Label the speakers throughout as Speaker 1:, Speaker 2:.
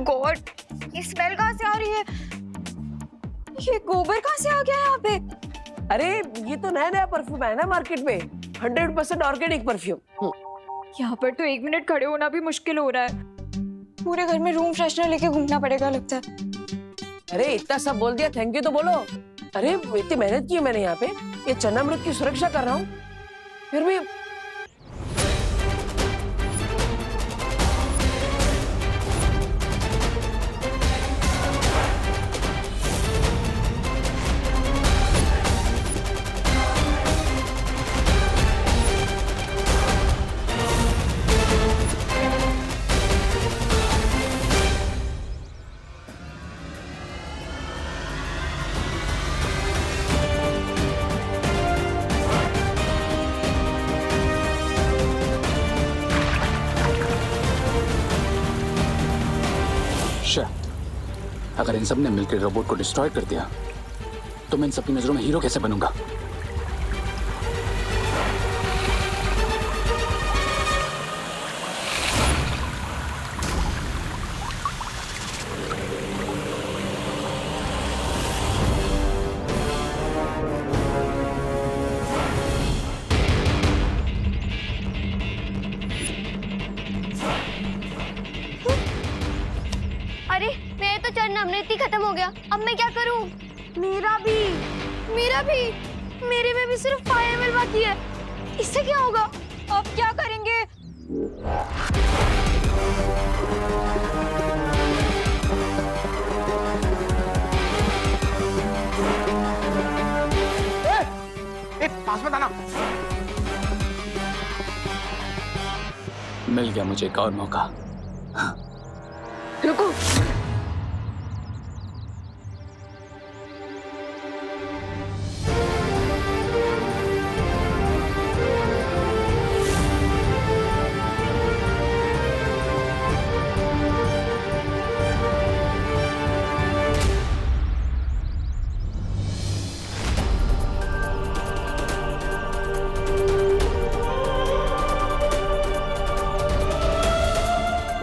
Speaker 1: God, ये smell कहाँ से आ रही है? ये गोबर कहाँ से आ गया यहाँ पे?
Speaker 2: अरे ये तो नया नया परफ्यूम है ना मार्केट में, 100% ऑर्गेनिक परफ्यूम।
Speaker 1: यहाँ पर तो 1 मिनट खड़े होना भी मुश्किल हो रहा है। पूरे घर में रूम फ्रेशनर लेके घूमना पड़ेगा लगता है।
Speaker 2: अरे इतना सब बोल दिया, थैंक यू तो बोलो। अरे इतनी मेहनत की है मैंने यहाँ पे, ये चन्नामृत की सुरक्षा कर रहा हूँ, फिर भी
Speaker 3: अगर इन सब ने मिलकर रोबोट को डिस्ट्रॉय कर दिया तो मैं इन सबकी नजरों में हीरो कैसे बनूंगा?
Speaker 4: अरे मेरा तो चरणअमृत ही खत्म हो गया, अब मैं क्या करूं? मेरा भी मेरे में भी सिर्फ 5 ml बाकी है। इससे क्या होगा?
Speaker 1: अब क्या करेंगे?
Speaker 5: पास मत आना।
Speaker 3: मिल गया मुझे एक और मौका।
Speaker 2: रुको,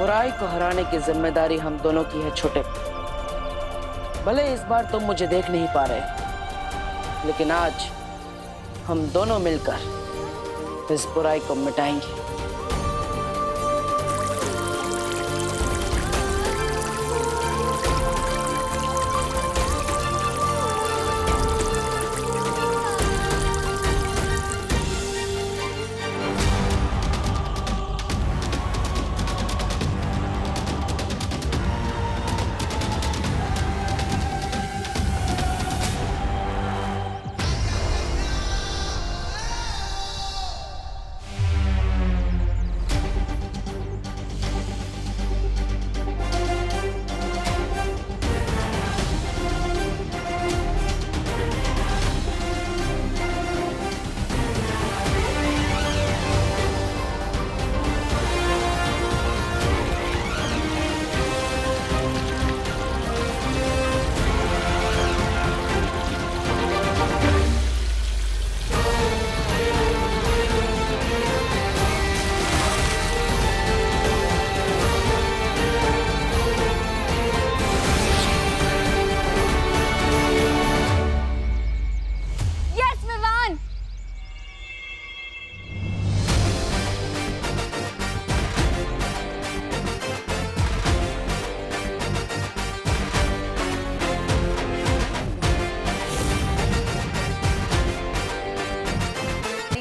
Speaker 2: बुराई को हराने की जिम्मेदारी हम दोनों की है छोटे। भले इस बार तुम मुझे देख नहीं पा रहे, लेकिन आज हम दोनों मिलकर इस बुराई को मिटाएंगे।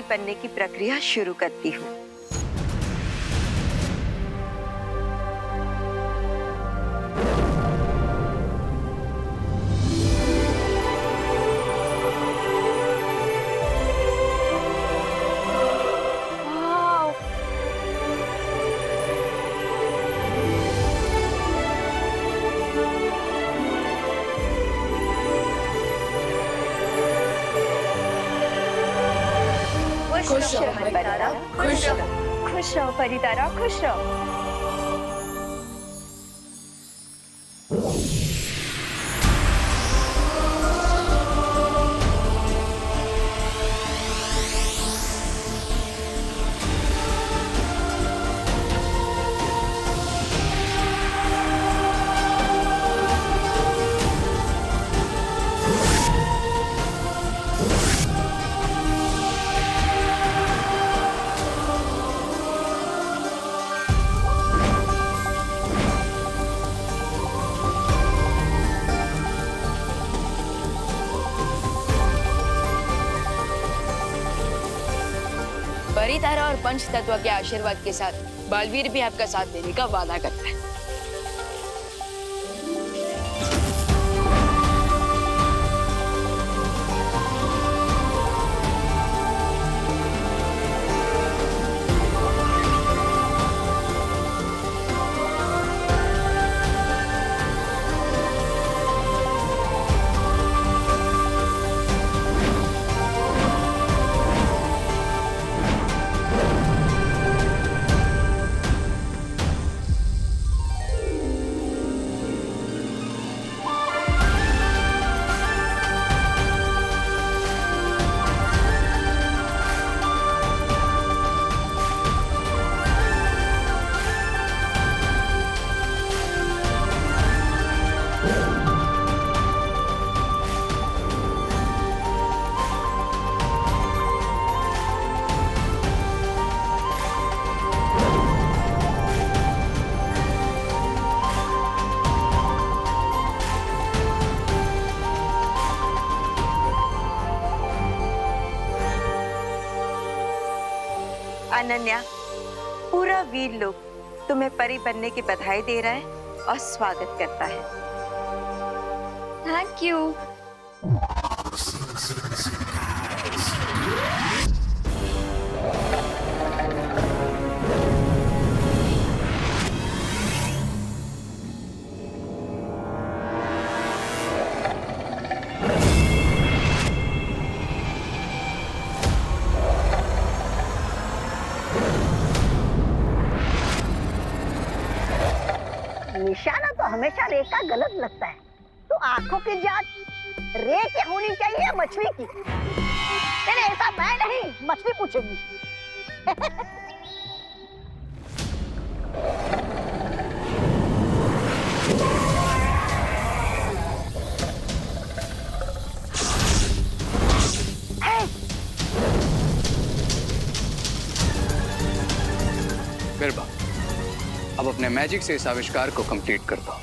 Speaker 6: बनने की प्रक्रिया शुरू करती हूँ।
Speaker 4: खुश रहो परितारा, खुश रहो परितारा, खुश रहो।
Speaker 2: देवी तारा और पंच तत्व के आशीर्वाद के साथ बालवीर भी आपका साथ देने का वादा करता है।
Speaker 6: अनन्या, पूरा वीर लोग तुम्हें परी बनने की बधाई दे रहा है और स्वागत करता है।
Speaker 1: Thank you.
Speaker 7: निशाना तो हमेशा रे का गलत लगता है। तो आंखों की जांच रे की होनी चाहिए या मछली की? नहीं ऐसा मैं नहीं, मछली पूछेगी।
Speaker 8: बिरबा, अब अपने मैजिक से इस आविष्कार को कंप्लीट कर दो।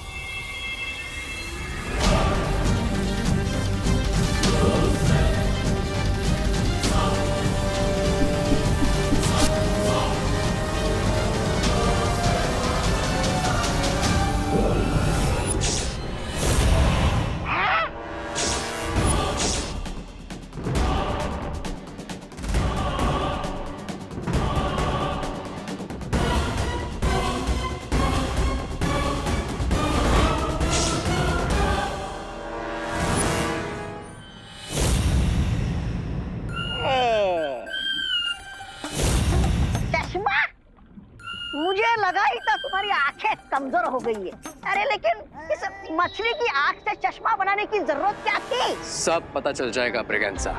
Speaker 7: मुझे लगा ही था तुम्हारी आंखें कमजोर हो गई है। अरे लेकिन इस मछली की आंख से चश्मा बनाने की जरूरत क्या थी?
Speaker 8: सब पता चल जाएगा ब्रिगेंसा।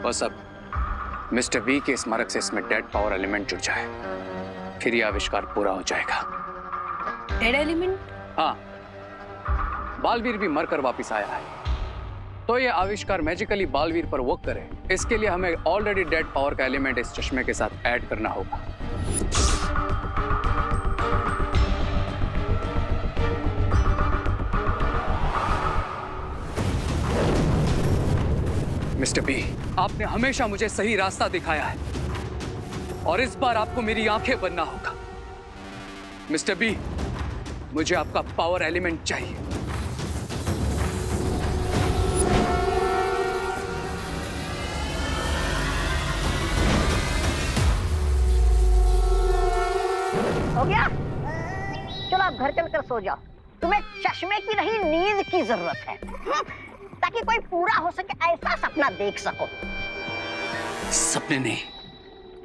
Speaker 8: बस अब मिस्टर वी के स्मारक से इसमें डेड पावर एलिमेंट जुड़ जाए, फिर ये आविष्कार पूरा हो जाएगा।
Speaker 2: Dead element?
Speaker 8: हाँ, बालवीर भी मरकर वापिस आया है, तो ये आविष्कार मैजिकली बालवीर पर वर्क करे, इसके लिए हमें ऑलरेडी डेड पावर का एलिमेंट इस चश्मे के साथ ऐड करना होगा। मिस्टर बी, आपने हमेशा मुझे सही रास्ता दिखाया है और इस बार आपको मेरी आंखें बनना होगा। मिस्टर बी, मुझे आपका पावर एलिमेंट चाहिए।
Speaker 7: हो गया? चलो आप घर चलकर सो जाओ। तुम्हें चश्मे की नहीं, नींद की जरूरत है, ताकि कोई पूरा हो सके ऐसा सपना देख सको।
Speaker 8: सपने नहीं,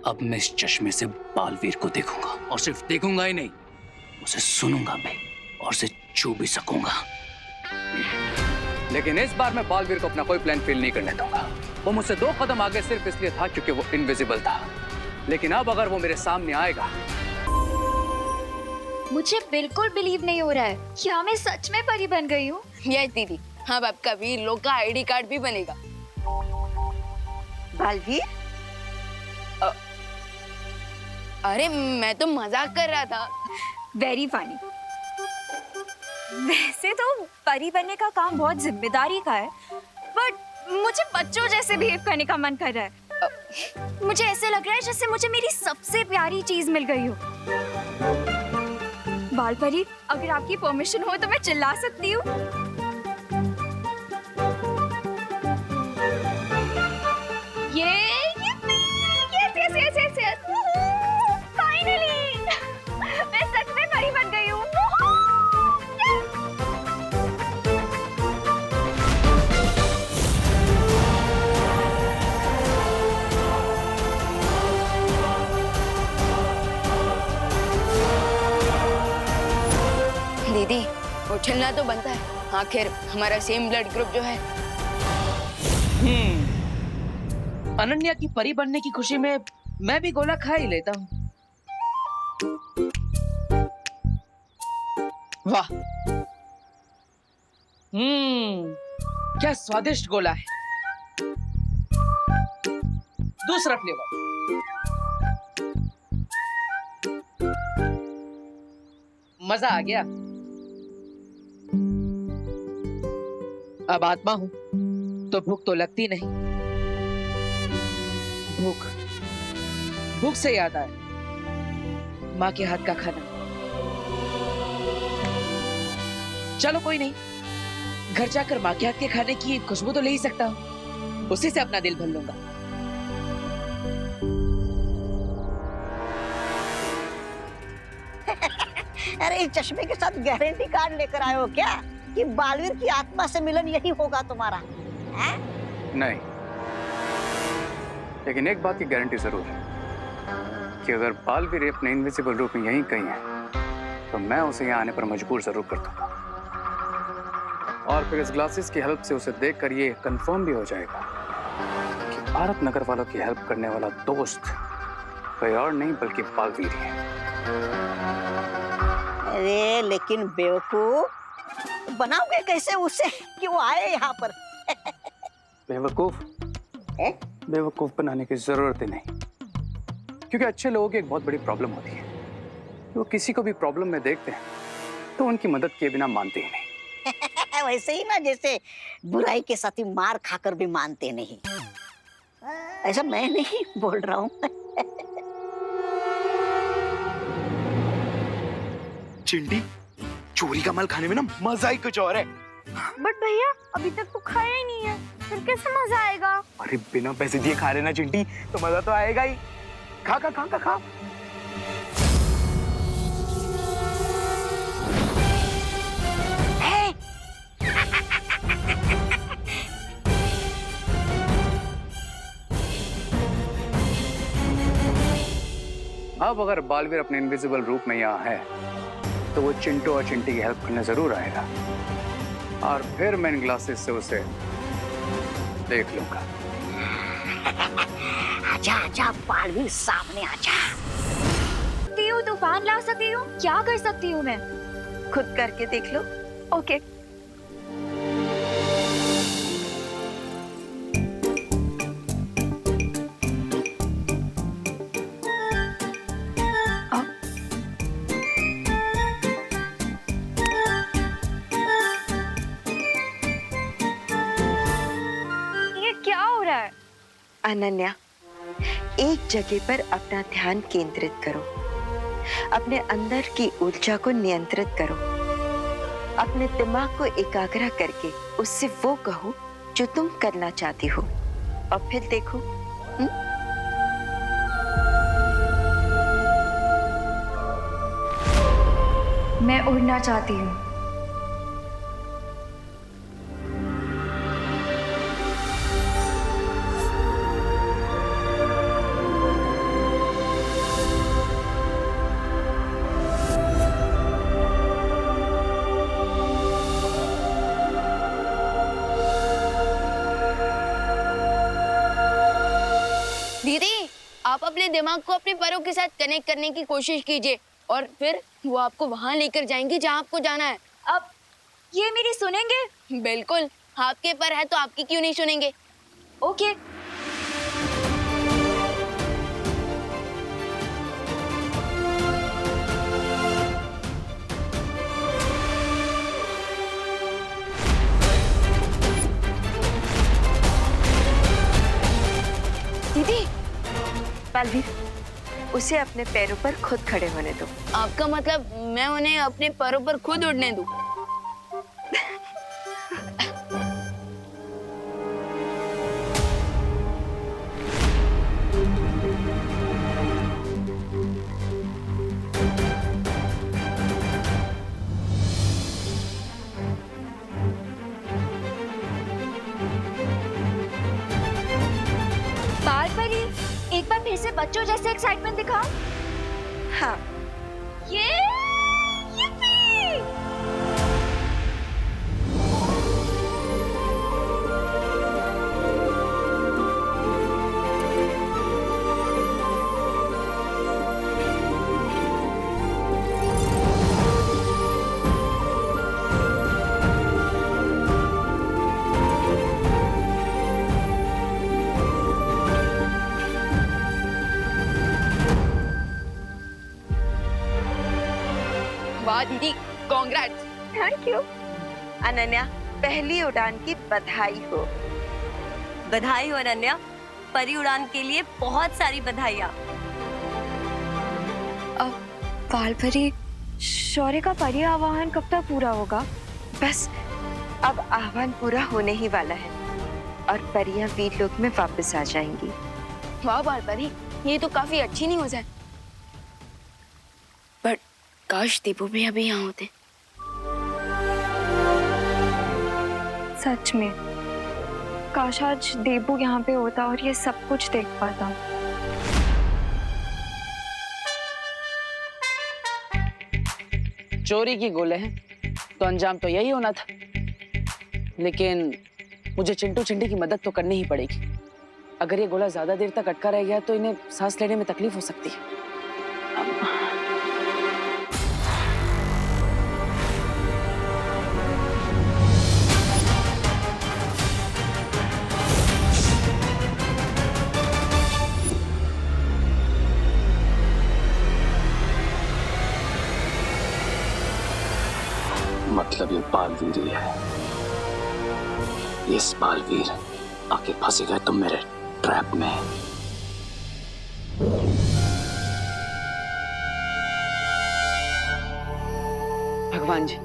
Speaker 8: अब मैं इस चश्मे से बालवीर को देखूंगा, और सिर्फ देखूंगा ही नहीं, उसे सुनूंगा भी और उसे छू भी सकूंगा। लेकिन इस बार मैं बालवीर को अपना कोई प्लान फेल नहीं करने दूंगा। वो मुझसे 2 कदम आगे सिर्फ इसलिए था क्योंकि वो इनविजिबल था, लेकिन अब अगर वो मेरे सामने आएगा।
Speaker 1: मुझे बिल्कुल बिलीव नहीं हो रहा है, क्या मैं सच में परी बन गई हूँ?
Speaker 2: यस दीदी, अब आपका वीर लोग का आईडी कार्ड भी बनेगा।
Speaker 6: बालवीर,
Speaker 2: अरे मैं तो मजाक कर रहा था।
Speaker 1: Very funny. वैसे तो परी बनने का काम बहुत जिम्मेदारी का है, बट मुझे बच्चों जैसे बिहेव करने का मन कर रहा है। मुझे ऐसे लग रहा है जैसे मुझे मेरी सबसे प्यारी चीज मिल गई हो। बाल परी, अगर आपकी परमिशन हो तो मैं चिल्ला सकती हूँ? यस। फाइनली मैं सच में परी बन गई हूँ।
Speaker 2: दीदी, उछलना तो बनता है, आखिर हमारा सेम ब्लड ग्रुप जो है। अनन्या की परी बनने की खुशी में मैं भी गोला खा ही लेता हूँ। वाह, क्या स्वादिष्ट गोला है। दूसरा फ्लेवर। मजा आ गया। अब आत्मा हूं तो भूख तो लगती नहीं। भूख से याद आया माँ के हाथ का खाना। चलो कोई नहीं, घर जाकर माँ के हाथ के खाने की खुशबू तो ले ही सकता हूँ, उसी से अपना दिल भर लूंगा।
Speaker 7: अरे इस चश्मे के साथ गारंटी कार्ड लेकर आए हो क्या कि बालवीर की आत्मा से मिलन यही होगा तुम्हारा? है?
Speaker 3: नहीं, लेकिन एक बात की गारंटी जरूर है कि अगर बालवीर अपने इनविजिबल रूप में यहीं कहीं है तो मैं उसे यहाँ आने पर मजबूर जरूर कर दूंगा। और फिर इस ग्लासेस की हेल्प से उसे देखकर ये कंफर्म भी हो जाएगा कि भारत नगर वालों की हेल्प करने वाला दोस्त कोई और नहीं बल्कि बालवीर ही है।
Speaker 7: अरे लेकिन बेवकूफ, बनाओगे कैसे उसे कि वो आए यहाँ पर?
Speaker 3: बेवकूफ बनाने की जरूरत ही नहीं, क्योंकि अच्छे लोगों की एक बहुत बड़ी प्रॉब्लम होती है, वो किसी को भी प्रॉब्लम में देखते हैं तो उनकी मदद किए बिना मानते ही नहीं।
Speaker 7: वैसे ही ना जैसे बुराई के साथी मार खाकर भी मानते नहीं। ऐसा मैं नहीं बोल रहा हूँ।
Speaker 5: चिंटी, चोरी का माल खाने में ना मजा ही कुछ और है।
Speaker 4: बट भैया अभी तक तो खाया ही नहीं है, फिर कैसे मजा आएगा?
Speaker 5: अरे बिना पैसे दिए खा रहे ना चिंटी, तो मजा तो आएगा ही। खा खा खा खा खा।
Speaker 3: अब अगर बालवीर अपने इनविजिबल रूप में यहाँ है तो वो चिंटू और चिंटी की हेल्प करने जरूर आएगा, और फिर मैं इन ग्लासेस से उसे देख लूंगा।
Speaker 7: आजा आजा बालवीर, सामने आजा।
Speaker 1: तूफान ला सकती हूँ, क्या कर सकती हूँ मैं?
Speaker 6: खुद करके देख लो।
Speaker 1: ओके।
Speaker 6: अनन्या, एक जगह पर अपना ध्यान केंद्रित करो, अपने अंदर की ऊर्जा को नियंत्रित करो, अपने दिमाग को एकाग्र करके उससे वो कहो जो तुम करना चाहती हो, और फिर देखो।
Speaker 1: मैं उड़ना चाहती हूँ।
Speaker 2: दीदी, आप अपने दिमाग को अपने पैरों के साथ कनेक्ट करने की कोशिश कीजिए, और फिर वो आपको वहां लेकर जाएंगे जहां आपको जाना है।
Speaker 1: अब ये मेरी सुनेंगे?
Speaker 2: बिल्कुल, आपके पर है तो आपकी क्यों नहीं सुनेंगे।
Speaker 1: ओके।
Speaker 2: दीदी,
Speaker 6: बालवीर, उसे अपने पैरों पर खुद खड़े होने दो।
Speaker 2: आपका मतलब मैं उन्हें अपने पैरों पर खुद उड़ने दूं?
Speaker 1: बाल परी, एक बार फिर से बच्चों जैसे एक्साइटमेंट दिखाओ।
Speaker 6: हाँ,
Speaker 1: ये yippee!
Speaker 2: वाह दीदी, कांग्रेट्स।
Speaker 6: Thank you. अनन्या, पहली उड़ान की बधाई हो।
Speaker 4: बधाई हो अनन्या, परी उड़ान के लिए बहुत सारी बधाइयाँ।
Speaker 1: बाल परी, शौर्य का परी आवाहन कब तक पूरा होगा?
Speaker 6: बस अब आह्वान पूरा होने ही वाला है और परियां वीर लोक में वापस आ जाएंगी।
Speaker 2: वाह बाल परी, ये तो काफी अच्छी न्यूज़ है। बट काश दीपू भी अभी यहाँ होते।
Speaker 1: सच में काश आज देबू यहाँ पे होता और ये सब कुछ देख पाता।
Speaker 2: चोरी की गोले हैं तो अंजाम तो यही होना था, लेकिन मुझे चिंटू चिंटी की मदद तो करनी ही पड़ेगी। अगर ये गोला ज्यादा देर तक अटका रह गया तो इन्हें सांस लेने में तकलीफ हो सकती है।
Speaker 9: मतलब ये बालवीर ही है। इस बालवीर आके फंसे गए तुम मेरे ट्रैप में।
Speaker 2: भगवान जी,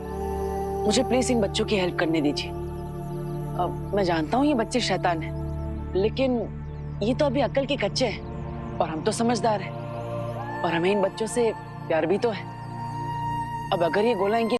Speaker 2: मुझे प्लीज इन बच्चों की हेल्प करने दीजिए। अब मैं जानता हूँ ये बच्चे शैतान हैं, लेकिन ये तो अभी अक्ल के कच्चे हैं और हम तो समझदार हैं और हमें इन बच्चों से प्यार भी तो है। अब अगर ये गोला इनकी